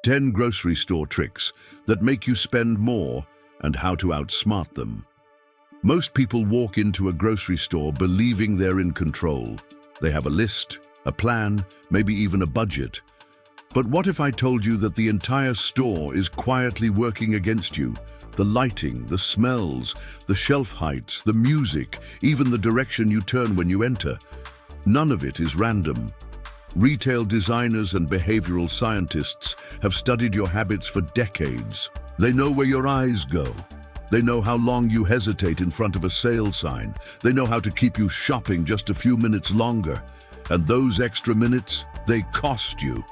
10 grocery store tricks that make you spend more and how to outsmart them. Most people walk into a grocery store believing they're in control. They have a list, a plan, maybe even a budget. But what if I told you that the entire store is quietly working against you? The lighting, the smells, the shelf heights, the music, even the direction you turn when you enter. None of it is random. Retail designers and behavioral scientists have studied your habits for decades. They know where your eyes go. They know how long you hesitate in front of a sale sign. They know how to keep you shopping just a few minutes longer. And those extra minutes, they cost you.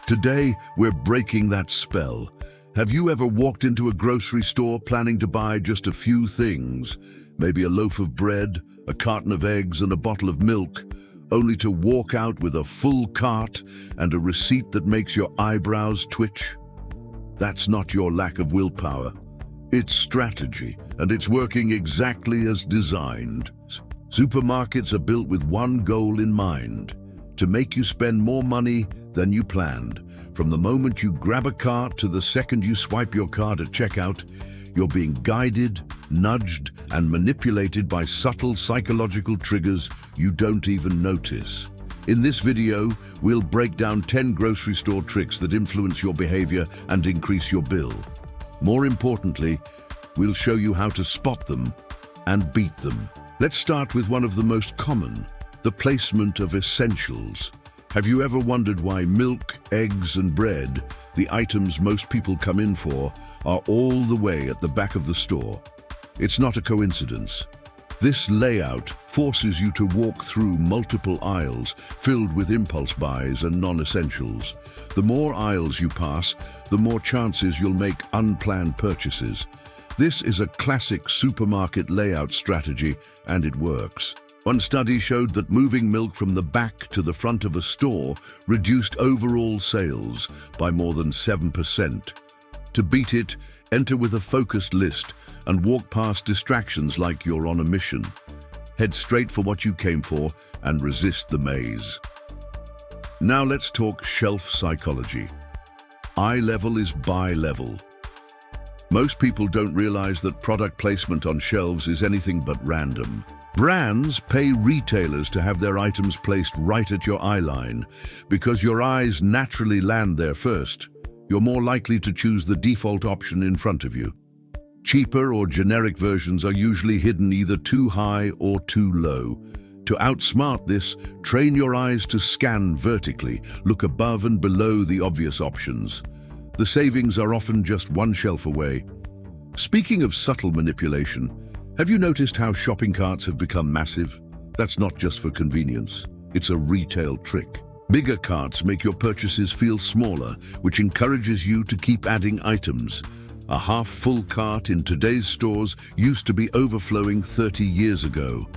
Today, we're breaking that spell. Have you ever walked into a grocery store planning to buy just a few things? Maybe a loaf of bread, a carton of eggs, and a bottle of milk, only to walk out with a full cart and a receipt that makes your eyebrows twitch? That's not your lack of willpower. It's strategy, and it's working exactly as designed. Supermarkets are built with one goal in mind: to make you spend more money than you planned. From the moment you grab a cart to the second you swipe your card at checkout, you're being guided, nudged, and manipulated by subtle psychological triggers you don't even notice. In this video, we'll break down 10 grocery store tricks that influence your behavior and increase your bill. More importantly, we'll show you how to spot them and beat them. Let's start with one of the most common: the placement of essentials. Have you ever wondered why milk, eggs, and bread, the items most people come in for, are all the way at the back of the store? It's not a coincidence. This layout forces you to walk through multiple aisles filled with impulse buys and non-essentials. The more aisles you pass, the more chances you'll make unplanned purchases. This is a classic supermarket layout strategy, and it works. One study showed that moving milk from the back to the front of a store reduced overall sales by more than 7%. To beat it, enter with a focused list and walk past distractions like you're on a mission. Head straight for what you came for and resist the maze. Now let's talk shelf psychology. Eye level is buy level. Most people don't realize that product placement on shelves is anything but random. Brands pay retailers to have their items placed right at your eye line. Because your eyes naturally land there first, you're more likely to choose the default option in front of you. Cheaper or generic versions are usually hidden either too high or too low. To outsmart this, train your eyes to scan vertically, look above and below the obvious options. The savings are often just one shelf away. Speaking of subtle manipulation, have you noticed how shopping carts have become massive? That's not just for convenience. It's a retail trick. Bigger carts make your purchases feel smaller, which encourages you to keep adding items. A half-full cart in today's stores used to be overflowing 30 years ago.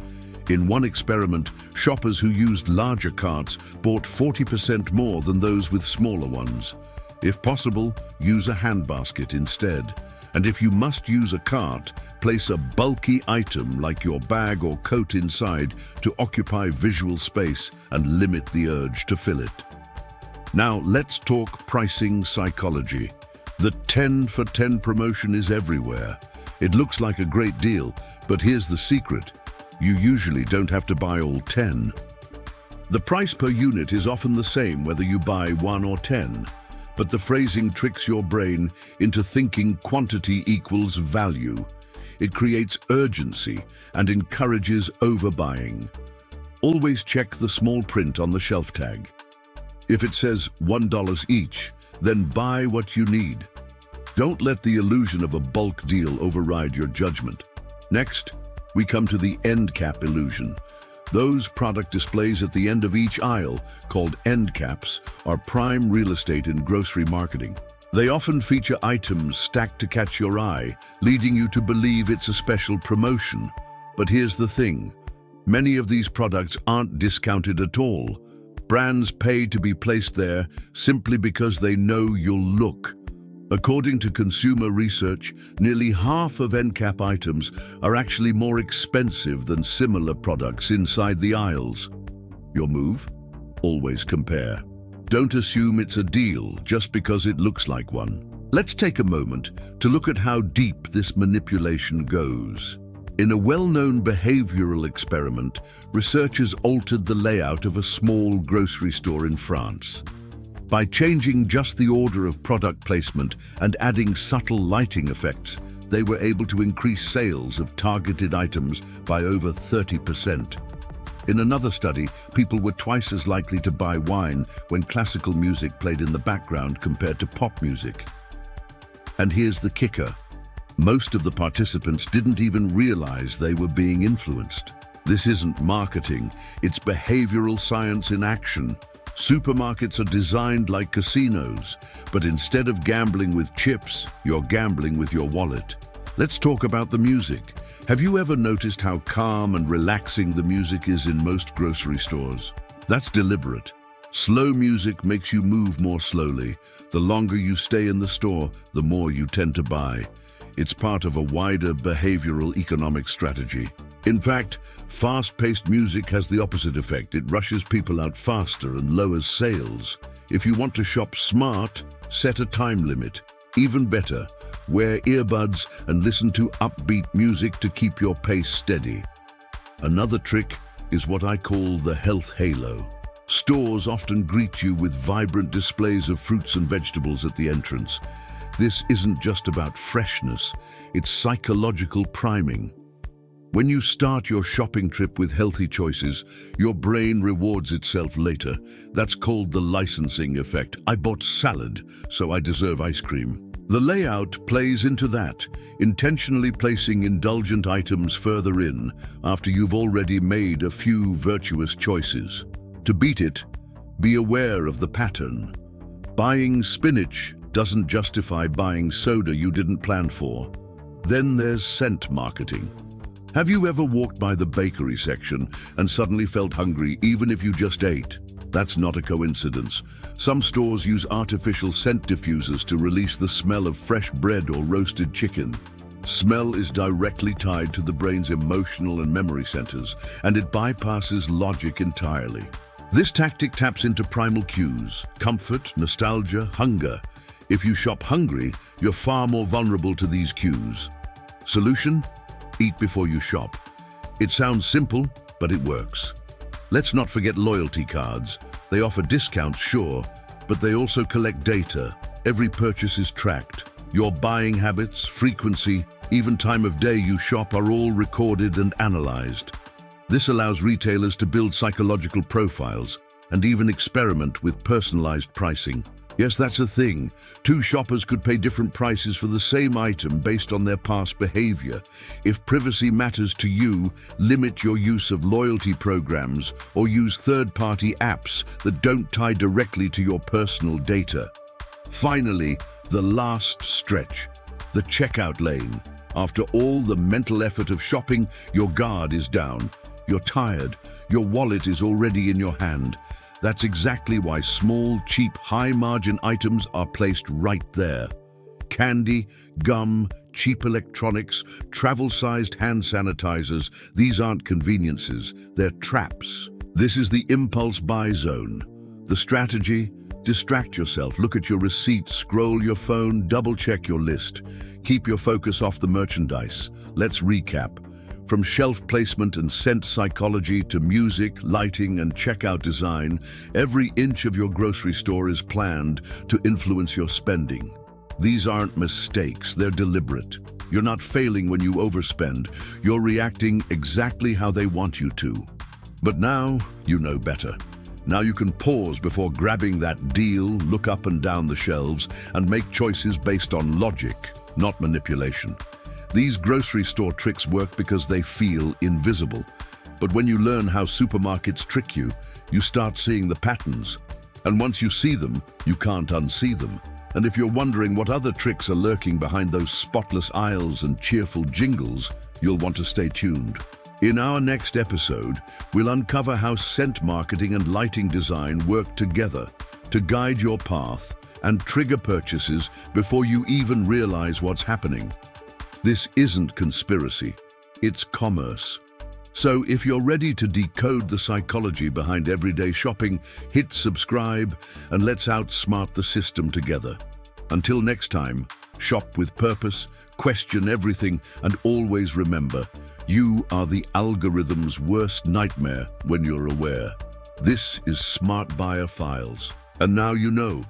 In one experiment, shoppers who used larger carts bought 40% more than those with smaller ones. If possible, use a handbasket instead. And if you must use a cart, place a bulky item like your bag or coat inside to occupy visual space and limit the urge to fill it. Now let's talk pricing psychology. The 10 for 10 promotion is everywhere. It looks like a great deal, but here's the secret. You usually don't have to buy all 10. The price per unit is often the same whether you buy 1 or 10. But the phrasing tricks your brain into thinking quantity equals value. It creates urgency and encourages overbuying. Always check the small print on the shelf tag. If it says $1 each, then buy what you need. Don't let the illusion of a bulk deal override your judgment. Next, we come to the end cap illusion. Those product displays at the end of each aisle, called end caps, are prime real estate in grocery marketing. They often feature items stacked to catch your eye, leading you to believe it's a special promotion. But here's the thing. Many of these products aren't discounted at all. Brands pay to be placed there simply because they know you'll look. According to consumer research, nearly half of end cap items are actually more expensive than similar products inside the aisles. Your move? Always compare. Don't assume it's a deal just because it looks like one. Let's take a moment to look at how deep this manipulation goes. In a well-known behavioral experiment, researchers altered the layout of a small grocery store in France. By changing just the order of product placement and adding subtle lighting effects, they were able to increase sales of targeted items by over 30%. In another study, people were twice as likely to buy wine when classical music played in the background compared to pop music. And here's the kicker. Most of the participants didn't even realize they were being influenced. This isn't marketing, it's behavioral science in action. Supermarkets are designed like casinos, but instead of gambling with chips, you're gambling with your wallet. Let's talk about the music. Have you ever noticed how calm and relaxing the music is in most grocery stores? That's deliberate. Slow music makes you move more slowly. The longer you stay in the store, the more you tend to buy. It's part of a wider behavioral economic strategy. In fact, fast-paced music has the opposite effect. It rushes people out faster and lowers sales. If you want to shop smart, set a time limit. Even better, wear earbuds and listen to upbeat music to keep your pace steady. Another trick is what I call the health halo. Stores often greet you with vibrant displays of fruits and vegetables at the entrance. This isn't just about freshness, it's psychological priming. When you start your shopping trip with healthy choices, your brain rewards itself later. That's called the licensing effect. I bought salad, so I deserve ice cream. The layout plays into that, intentionally placing indulgent items further in after you've already made a few virtuous choices. To beat it, be aware of the pattern. Buying spinach doesn't justify buying soda you didn't plan for. Then there's scent marketing. Have you ever walked by the bakery section and suddenly felt hungry even if you just ate? That's not a coincidence. Some stores use artificial scent diffusers to release the smell of fresh bread or roasted chicken. Smell is directly tied to the brain's emotional and memory centers, and it bypasses logic entirely. This tactic taps into primal cues: comfort, nostalgia, hunger. If you shop hungry, you're far more vulnerable to these cues. Solution? Eat before you shop. It sounds simple, but it works. Let's not forget loyalty cards. They offer discounts, sure, but they also collect data. Every purchase is tracked. Your buying habits, frequency, even time of day you shop are all recorded and analyzed. This allows retailers to build psychological profiles and even experiment with personalized pricing. Yes, that's a thing. Two shoppers could pay different prices for the same item based on their past behavior. If privacy matters to you, limit your use of loyalty programs or use third-party apps that don't tie directly to your personal data. Finally, the last stretch, the checkout lane. After all the mental effort of shopping, your guard is down. You're tired. Your wallet is already in your hand. That's exactly why small, cheap, high-margin items are placed right there. Candy, gum, cheap electronics, travel-sized hand sanitizers, these aren't conveniences, they're traps. This is the impulse buy zone. The strategy? Distract yourself, look at your receipt, scroll your phone, double-check your list. Keep your focus off the merchandise. Let's recap. From shelf placement and scent psychology to music, lighting, and checkout design, every inch of your grocery store is planned to influence your spending. These aren't mistakes, they're deliberate. You're not failing when you overspend, you're reacting exactly how they want you to. But now, you know better. Now you can pause before grabbing that deal, look up and down the shelves, and make choices based on logic, not manipulation. These grocery store tricks work because they feel invisible. But when you learn how supermarkets trick you, you start seeing the patterns. And once you see them, you can't unsee them. And if you're wondering what other tricks are lurking behind those spotless aisles and cheerful jingles, you'll want to stay tuned. In our next episode, we'll uncover how scent marketing and lighting design work together to guide your path and trigger purchases before you even realize what's happening. This isn't conspiracy, it's commerce. So if you're ready to decode the psychology behind everyday shopping, hit subscribe and let's outsmart the system together. Until next time, shop with purpose, question everything, and always remember, you are the algorithm's worst nightmare when you're aware. This is Smart Buyer Files. And now you know,